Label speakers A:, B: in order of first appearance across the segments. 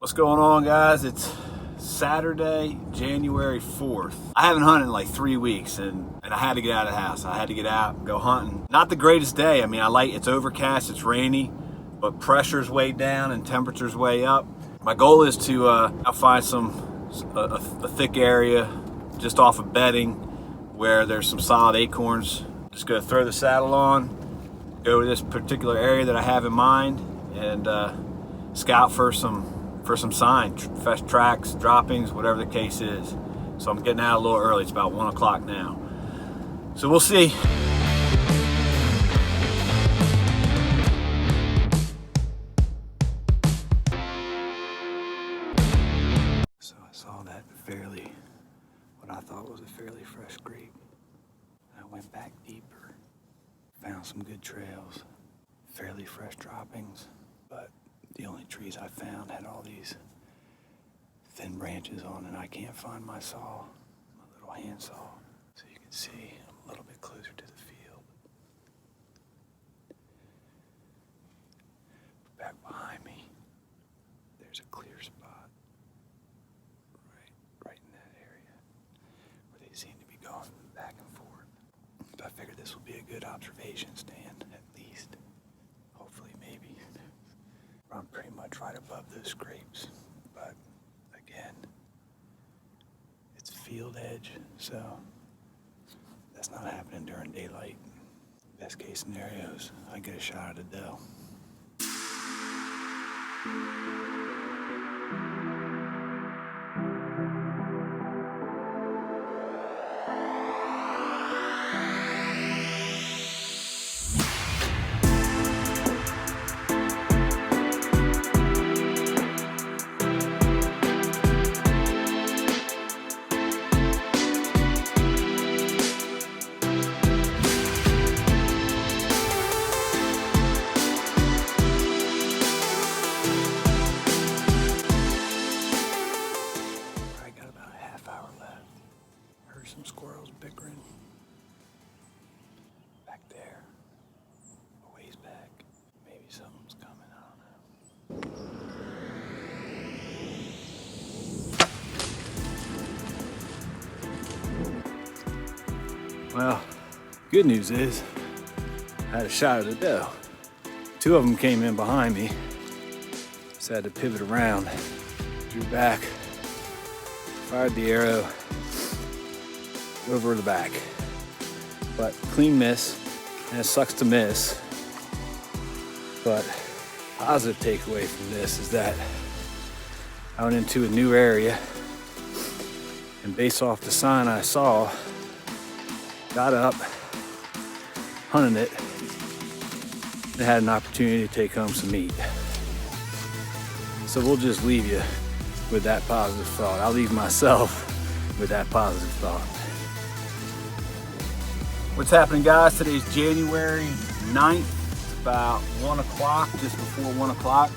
A: What's going on, guys? It's Saturday, January 4th. I haven't hunted in like 3 weeks and I had to get out of the house. I had to get out and go hunting. Not the greatest day. I mean, it's overcast, it's rainy, but pressure's way down and temperature's way up. My goal is to find a thick area just off of bedding where there's some solid acorns. Just gonna throw the saddle on, go to this particular area that I have in mind, and scout for some sign, fresh tracks, droppings, whatever the case is. So I'm getting out a little early. It's about 1 o'clock now. So we'll see. So I saw that what I thought was a fairly fresh grape. I went back deeper, found some good trails, fairly fresh droppings, but the only trees I found had all these thin branches on, and I can't find my saw, my little hand saw. So you can see I'm a little bit closer to the field. Back behind me, there's a clear spot, right in that area, where they seem to be going back and forth. So I figured this will be a good observation stand, at least. Hopefully, maybe. I'm pretty much right above those scrapes, but again, it's field edge, so that's not happening during daylight. Best case scenarios, I get a shot at a doe. Some squirrels bickering back there, a ways back. Maybe something's coming, I don't know. Well, good news is I had a shot at a doe. Two of them came in behind me, so I had to pivot around, drew back, fired the arrow over the back, but clean miss, and it sucks to miss, but positive takeaway from this is that I went into a new area, and based off the sign I saw, got up, hunted it, and had an opportunity to take home some meat. So we'll just leave you with that positive thought. I'll leave myself with that positive thought. What's happening, guys? Today's January 9th. It's about 1 o'clock, just before 1 o'clock.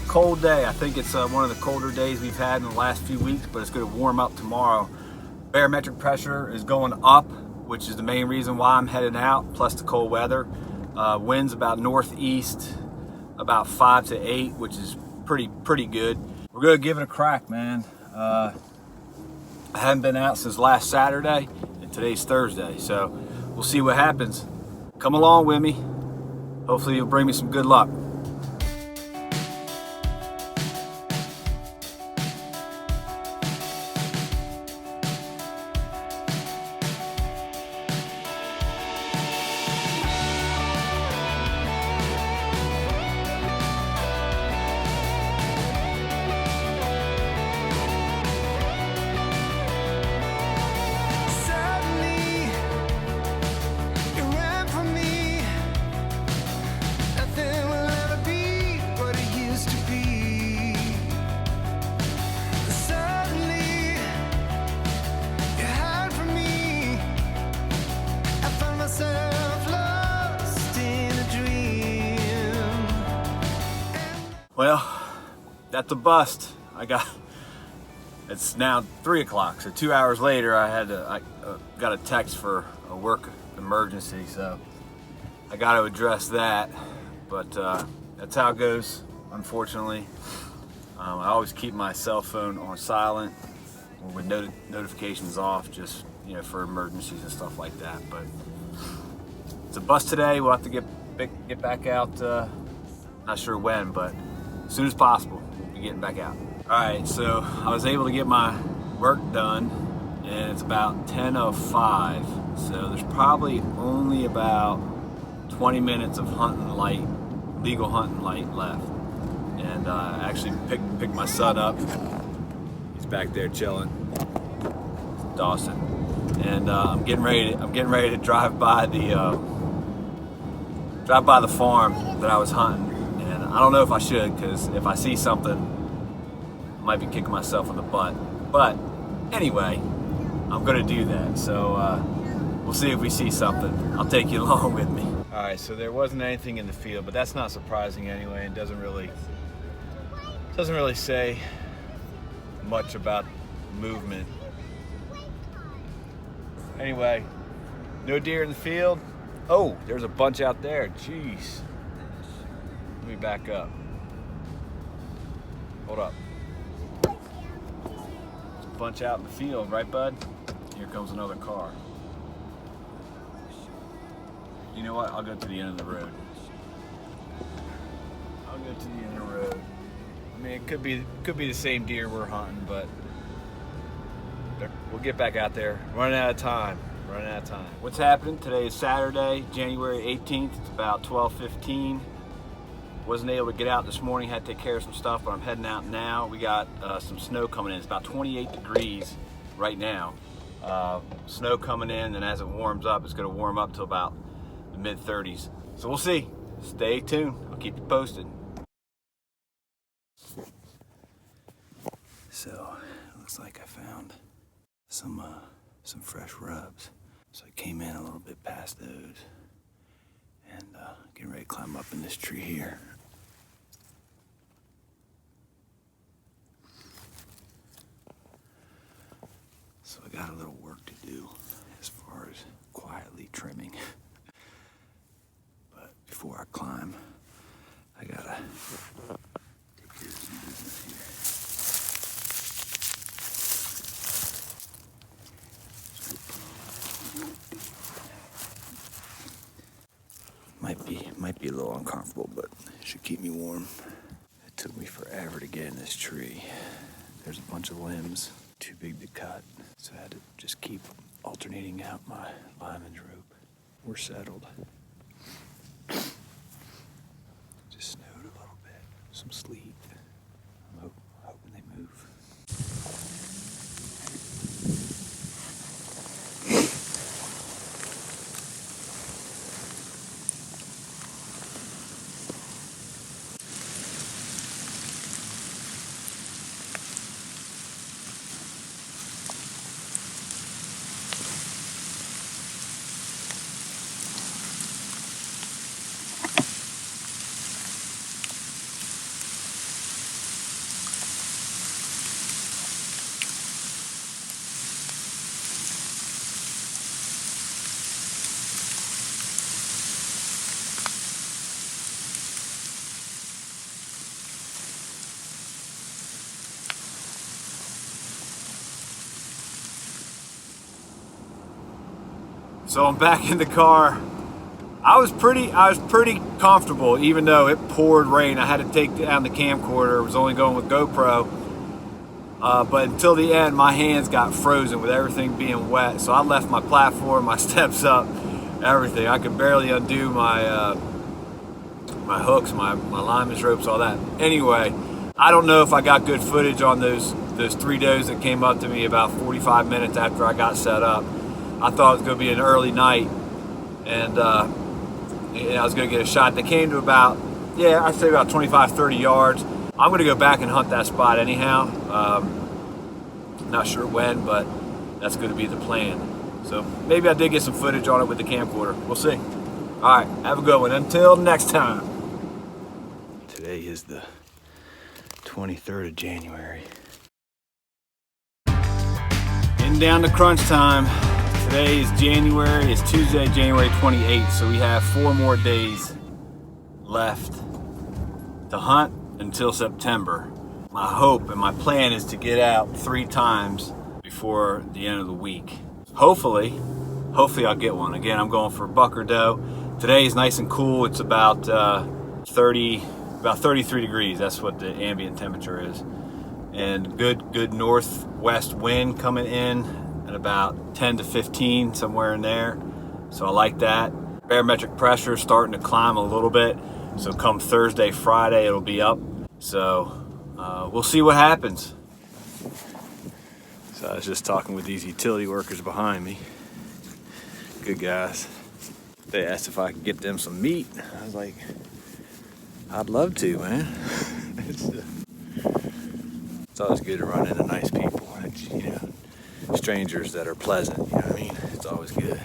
A: Cold day. I think it's one of the colder days we've had in the last few weeks, but it's going to warm up tomorrow. Barometric pressure is going up, which is the main reason why I'm heading out, plus the cold weather. Winds about northeast, about 5 to 8, which is pretty good. We're going to give it a crack, man. I haven't been out since last Saturday, and today's Thursday, so we'll see what happens. Come along with me. Hopefully you'll bring me some good luck. Well, that's a bust. It's now 3 o'clock, so 2 hours later I got a text for a work emergency, so I got to address that. But that's how it goes, unfortunately. I always keep my cell phone on silent or with notifications off, just for emergencies and stuff like that. But it's a bust today. We'll have to get back out. Not sure when, but as soon as possible, we'll be getting back out. All right, so I was able to get my work done, and it's about 10:05. So there's probably only about 20 minutes of legal hunting light left. And I actually picked my son up. He's back there chilling, Dawson. And I'm getting ready to drive by the farm that I was hunting. And I don't know if I should, because if I see something, I might be kicking myself in the butt. But anyway, I'm gonna do that. So we'll see if we see something. I'll take you along with me. All right, so there wasn't anything in the field, but that's not surprising anyway. It doesn't really say much about movement. Anyway, no deer in the field. Oh, there's a bunch out there. Jeez. Let me back up. Hold up. There's a bunch out in the field, right, bud? Here comes another car. You know what? I'll go to the end of the road. I'll go to the end of the road. I mean, it could be the same deer we're hunting, but we'll get back out there. Running out of time. What's happening? Today is Saturday, January 18th. It's about 12:15. Wasn't able to get out this morning. Had to take care of some stuff, but I'm heading out now. We got some snow coming in. It's about 28 degrees right now. Snow coming in, and as it warms up, it's going to warm up to about the mid-30s. So we'll see. Stay tuned. I'll keep you posted. So, it looks like I found some fresh rubs. So I came in a little bit past those and getting ready to climb up in this tree here. So I got a little work to do as far as quietly trimming. But before I climb, I gotta take care of some business here. Might be a little uncomfortable, but it should keep me warm. It took me forever to get in this tree. There's a bunch of limbs, too big to cut, so I had to just keep alternating out my lineman's rope. We're settled. Just snowed a little bit, some sleet. I'm hoping they move. So I'm back in the car. I was pretty comfortable, even though it poured rain. I had to take down the camcorder. I was only going with GoPro. But until the end, my hands got frozen with everything being wet. So I left my platform, my steps up, everything. I could barely undo my my hooks, my lineman's ropes, all that. Anyway, I don't know if I got good footage on those three does that came up to me about 45 minutes after I got set up. I thought it was going to be an early night, and I was going to get a shot. They came to about, I'd say about 25, 30 yards. I'm going to go back and hunt that spot anyhow. Not sure when, but that's going to be the plan. So maybe I did get some footage on it with the camcorder. We'll see. All right, have a good one. Until next time. Today is the 23rd of January. Getting down to crunch time. Today is Tuesday, January 28th, so we have 4 more days left to hunt until September. my hope and my plan is to get out 3 times before the end of the week. Hopefully I'll get one. Again, I'm going for buck or doe. Today is nice and cool. It's about 33 degrees. That's what the ambient temperature is. And good northwest wind coming in at about 10 to 15, somewhere in there. So I like that. Barometric pressure is starting to climb a little bit. So come Thursday, Friday, it'll be up. So we'll see what happens. So I was just talking with these utility workers behind me. Good guys. They asked if I could get them some meat. I was like, I'd love to, man. It's always good to run into nice people, strangers that are pleasant, you know what I mean? It's always good.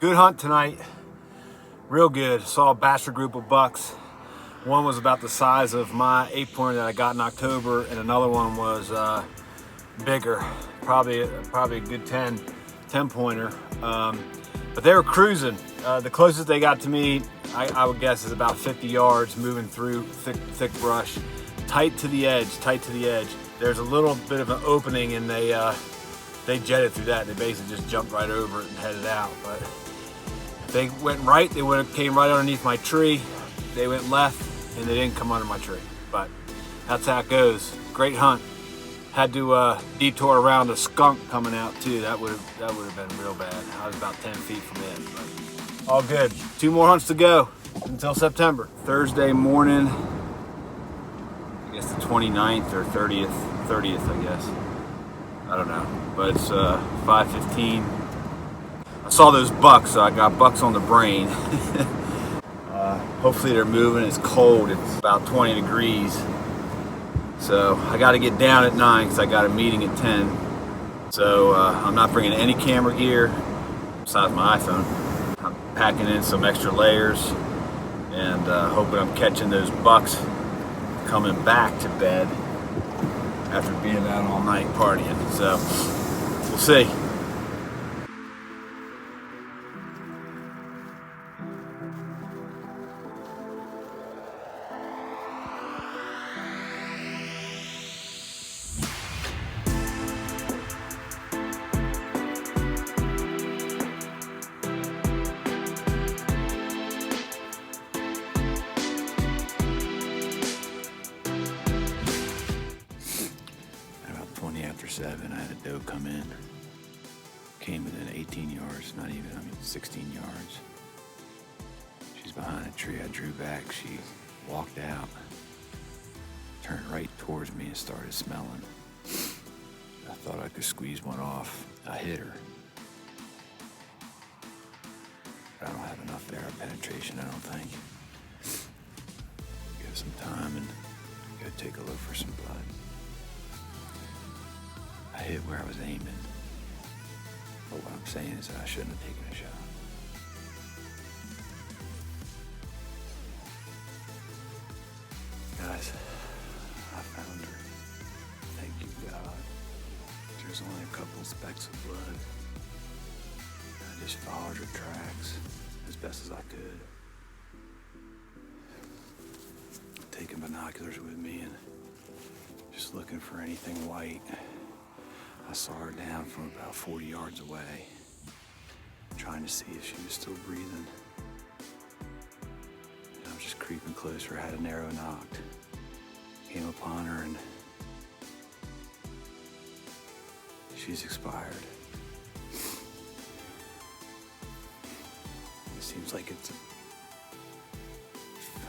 A: Good hunt tonight, real good. Saw a bachelor group of bucks. One was about the size of my 8-pointer that I got in October, and another one was bigger, probably a good 10-pointer. But they were cruising. The closest they got to me, I would guess, is about 50 yards, moving through thick brush, tight to the edge. There's a little bit of an opening, and they jetted through that. They basically just jumped right over it and headed out. But if they went right, they would have came right underneath my tree. They went left, and they didn't come under my tree. But that's how it goes. Great hunt. Had to detour around a skunk coming out too. That would have been real bad. I was about 10 feet from it, but all good. 2 more hunts to go until September. Thursday morning, I guess the 29th or 30th, I guess. I don't know, but it's 5:15. I saw those bucks, so I got bucks on the brain. Hopefully they're moving. It's cold. It's about 20 degrees. So I got to get down at 9 because I got a meeting at 10. So I'm not bringing any camera gear besides my iPhone. I'm packing in some extra layers and hoping I'm catching those bucks coming back to bed after being out all night partying. So we'll see. After 7, I had a doe come in. Came within 18 yards, 16 yards. She's behind a tree. I drew back. She walked out, turned right towards me and started smelling. I thought I could squeeze one off. I hit her. But I don't have enough air penetration, I don't think. Give some time and go take a look for some blood. I hit where I was aiming. But what I'm saying is that I shouldn't have taken a shot.
B: specks of blood. I just followed her tracks as best as I could. Taking binoculars with me and just looking for anything white. I saw her down from about 40 yards away, trying to see if she was still breathing. And I was just creeping closer, had an arrow knocked, came upon her, and she's expired. It seems like it's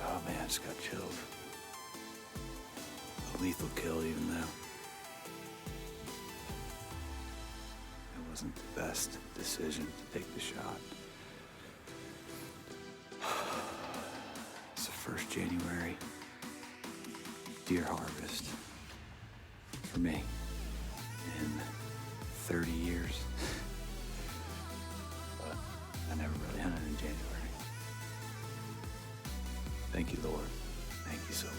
B: oh man, I just got chilled. A lethal kill, even though it wasn't the best decision to take the shot. It's the first January deer harvest for me in 30 years. But I never really hunted in January. Thank you, Lord. Thank you so much.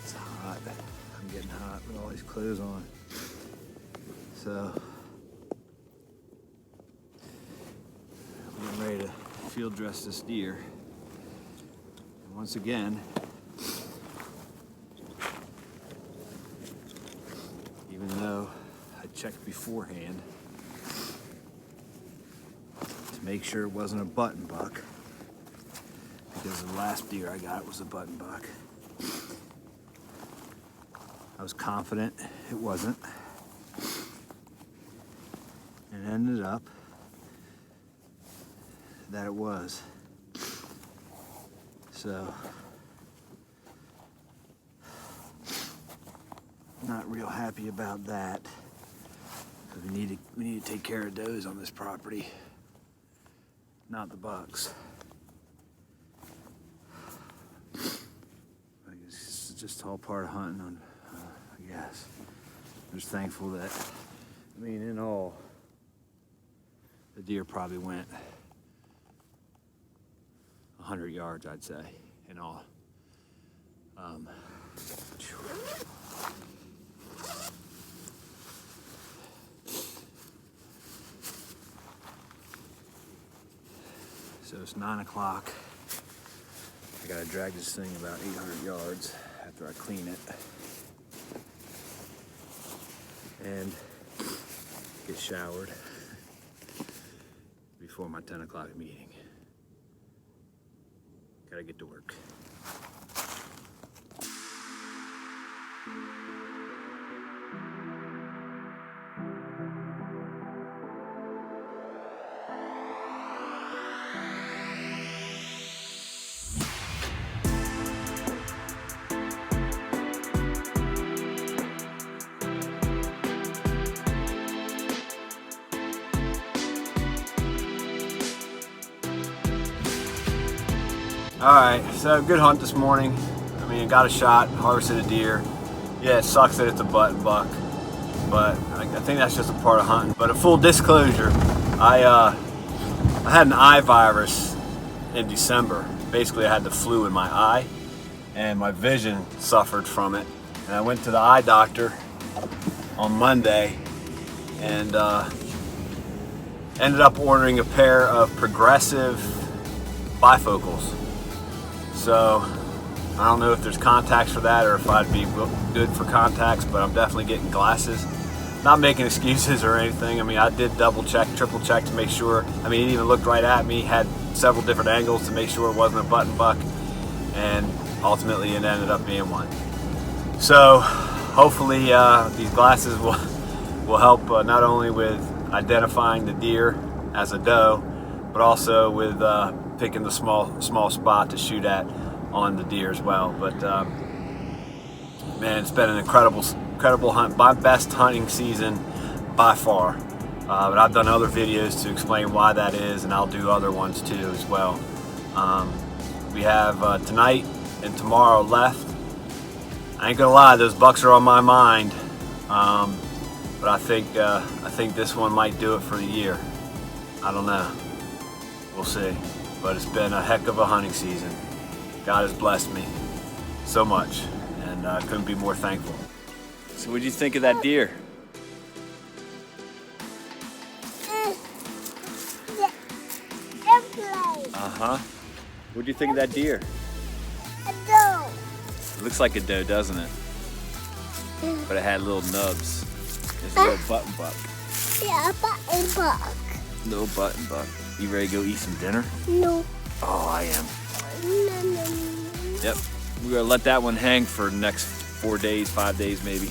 B: It's hot. I'm getting hot with all these clothes on. So, I'm getting ready to field dress this deer. And once again, even though I checked beforehand to make sure it wasn't a button buck, because the last deer I got was a button buck. I was confident it wasn't. And it ended up that it was. So, not real happy about that. Because we need to take care of does on this property, not the bucks. It's just all part of hunting, on, I guess. I'm just thankful that, I mean, in all, the deer probably went 100 yards, I'd say, in all. So it's 9 o'clock. I gotta drag this thing about 800 yards after I clean it and get showered before my 10 o'clock meeting. Gotta get to work.
A: All right, so good hunt this morning. I mean, got a shot, harvested a deer. Yeah, it sucks that it's a button buck, but I think that's just a part of hunting. But a full disclosure, I had an eye virus in December. Basically, I had the flu in my eye, and my vision suffered from it. And I went to the eye doctor on Monday, and ended up ordering a pair of progressive bifocals. So I don't know if there's contacts for that or if I'd be good for contacts, but I'm definitely getting glasses. Not making excuses or anything. I mean, I did double check, triple check to make sure. I mean, it even looked right at me, had several different angles to make sure it wasn't a button buck, and ultimately it ended up being one. So hopefully these glasses will help not only with identifying the deer as a doe, but also with picking the small spot to shoot at on the deer as well. But man, it's been an incredible hunt, my best hunting season by far. But I've done other videos to explain why that is, and I'll do other ones too as well. We have tonight and tomorrow left. I ain't gonna lie, those bucks are on my mind, but I think this one might do it for the year. I don't know. We'll see. But it's been a heck of a hunting season. God has blessed me so much, and I couldn't be more thankful. So what did you think of that deer? Uh-huh. What'd you think of that deer?
C: A doe.
A: It looks like a doe, doesn't it? But it had little nubs. It's a little button buck.
C: Yeah, a button buck.
A: Little button buck. You ready to go eat some dinner?
C: No.
A: Oh, I am.
C: No.
A: Yep. We're gonna let that one hang for the next 4 days, 5 days maybe.